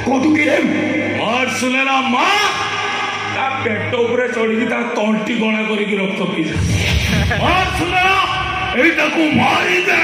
कोठू किरे मार सुलेना माँ ता पेट ऊपर चढ़ी ता तंटी गणा करके रक्त पी मार सुलेना एटा को मारी दे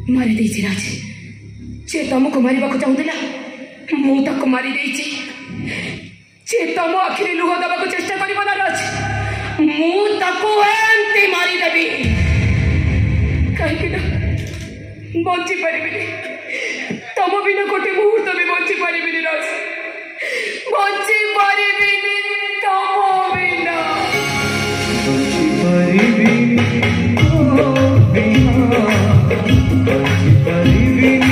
मारी देछि राज से तुमको मारिबा को चाहुतिला मु ताको मारी देछि से तुम आखिरी लुह दबा को चेष्टा करिबो ना राज मु ताको एंती मारी देबी काहे कि ना बंची परिबिनी तुम बिना कोटे मुहूर्त भी बंची परिबिनी राज बंची परिबिनी तुम बिना बंची परिबिनी ओ बिना बंची परिबिनी